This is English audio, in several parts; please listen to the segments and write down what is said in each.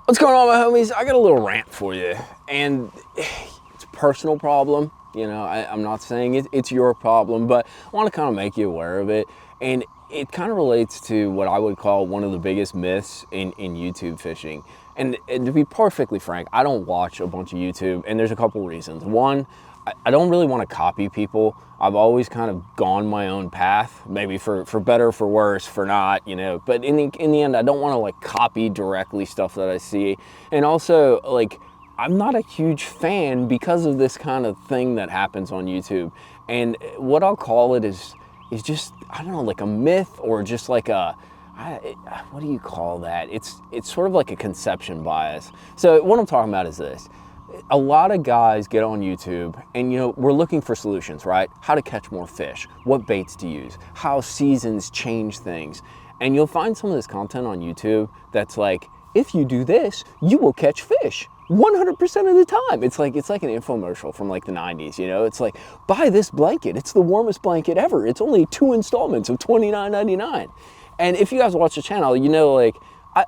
What's going on, my homies? I got a little rant for you, and it's a personal problem. You know, I'm not saying it's your problem, but I want to kind of make you aware of it. And it kind of relates to what I would call one of the biggest myths in YouTube fishing. And to be perfectly frank, I don't watch a bunch of YouTube, and there's a couple reasons. One, I don't really want to copy people. I've always kind of gone my own path, maybe for better, for worse, for not, you know, but in the end, I don't want to like copy directly stuff that I see. And also, like, I'm not a huge fan because of this kind of thing that happens on YouTube. And what I'll call it is just, I don't know, like a myth, or just like what do you call that? It's sort of like a conception bias. So what I'm talking about is this. A lot of guys get on YouTube and, you know, we're looking for solutions, right? How to catch more fish, what baits to use, how seasons change things. And you'll find some of this content on YouTube that's like, if you do this, you will catch fish 100% of the time. It's like an infomercial from like the 90s, you know? It's like, buy this blanket. It's the warmest blanket ever. It's only 2 installments of $29.99. And if you guys watch the channel, you know, like,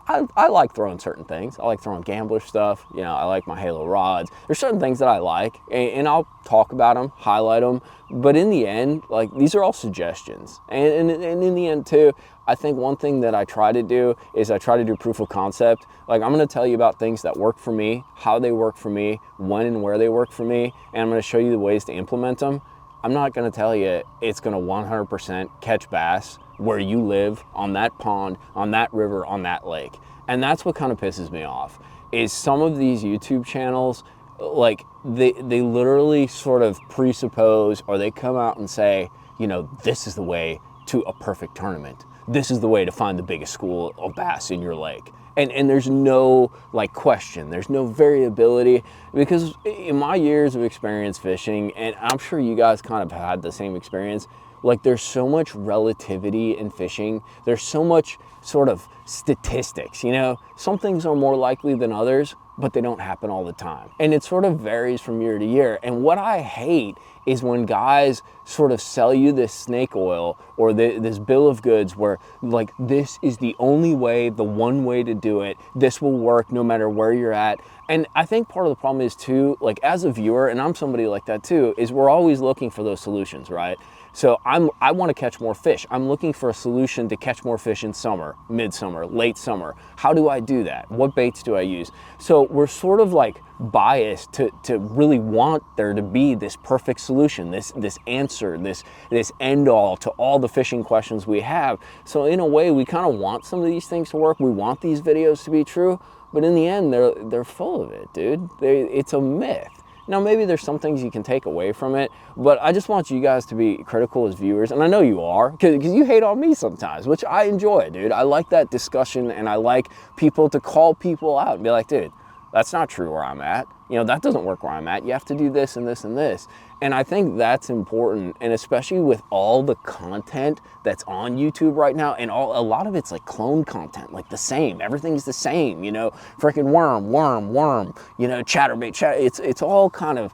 I like throwing certain things. I like throwing gambler stuff. You know, I like my Halo rods. There's certain things that I like, and I'll talk about them, highlight them. But in the end, like, these are all suggestions. And in the end too, I think one thing that I try to do is I try to do proof of concept. Like, I'm gonna tell you about things that work for me, how they work for me, when and where they work for me, and I'm gonna show you the ways to implement them. I'm not gonna tell you it's gonna 100% catch bass where you live, on that pond, on that river, on that lake. And that's what kind of pisses me off, is some of these YouTube channels, like, they literally sort of presuppose, or they come out and say, you know, this is the way to a perfect tournament. This is the way to find the biggest school of bass in your lake. And there's no like question, there's no variability, because in my years of experience fishing, and I'm sure you guys kind of had the same experience, like, there's so much relativity in fishing. There's so much sort of statistics, you know? Some things are more likely than others, but they don't happen all the time. And it sort of varies from year to year. And what I hate is when guys sort of sell you this snake oil, or this bill of goods where, like, this is the only way, the one way to do it. This will work no matter where you're at. And I think part of the problem is too, like, as a viewer, and I'm somebody like that too, is we're always looking for those solutions, right? So I want to catch more fish. I'm looking for a solution to catch more fish in summer, midsummer, late summer. How do I do that? What baits do I use? So we're sort of like biased to really want there to be this perfect solution, this answer, this end all to all the fishing questions we have. So in a way, we kind of want some of these things to work. We want these videos to be true, but in the end, they're full of it, dude. It's a myth. Now, maybe there's some things you can take away from it, but I just want you guys to be critical as viewers, and I know you are, because you hate on me sometimes, which I enjoy, dude. I like that discussion, and I like people to call people out and be like, dude, that's not true where I'm at. You know, that doesn't work where I'm at. You have to do this and this and this. And I think that's important, and especially with all the content that's on YouTube right now, and a lot of it's like clone content, like the same. Everything's the same, you know, freaking worm, you know, chatterbait, it's all kind of,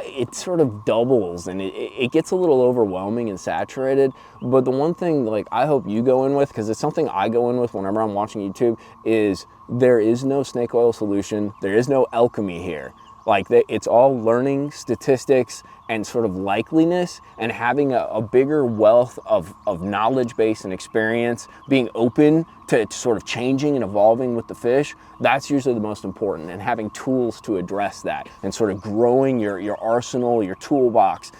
it sort of doubles, and it gets a little overwhelming and saturated. But the one thing, like, I hope you go in with, because it's something I go in with whenever I'm watching YouTube, is there is no snake oil solution. There is no alchemy here. Like, it's all learning, statistics, and sort of likeliness, and having a bigger wealth of knowledge base and experience, being open to sort of changing and evolving with the fish. That's usually the most important, and having tools to address that, and sort of growing your arsenal, your toolbox,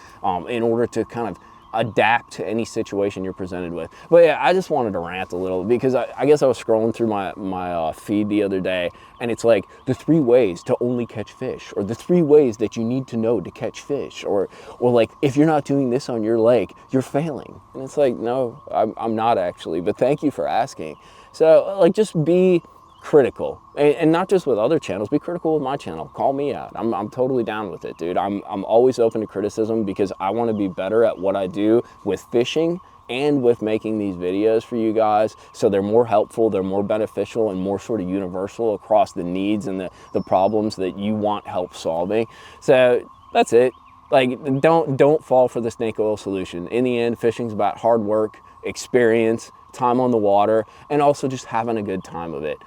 in order to kind of adapt to any situation you're presented with. But yeah, I just wanted to rant a little, because I guess I was scrolling through my feed the other day, and it's like the 3 ways to only catch fish, or the 3 ways that you need to know to catch fish, or like, if you're not doing this on your lake, you're failing. And it's like, no, I'm not actually, but thank you for asking. So, like, just be critical, and not just with other channels. Be critical with my channel. Call me out. I'm totally down with it, dude. I'm always open to criticism, because I want to be better at what I do with fishing and with making these videos for you guys, so they're more helpful, they're more beneficial, and more sort of universal across the needs and the problems that you want help solving. So that's it. Like, don't fall for the snake oil solution. In the end, fishing's about hard work, experience, time on the water, and also just having a good time of it.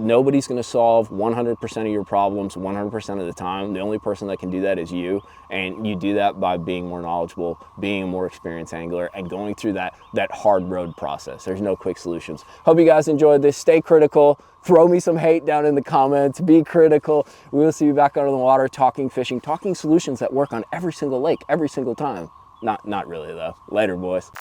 Nobody's going to solve 100% of your problems 100% of the time. The only person that can do that is you, and you do that by being more knowledgeable, being a more experienced angler, and going through that hard road process. There's no quick solutions. Hope you guys enjoyed this. Stay critical. Throw me some hate down in the comments. Be critical. We will see you back out on the water, talking fishing, talking solutions that work on every single lake, every single time. Not really though. Later, boys.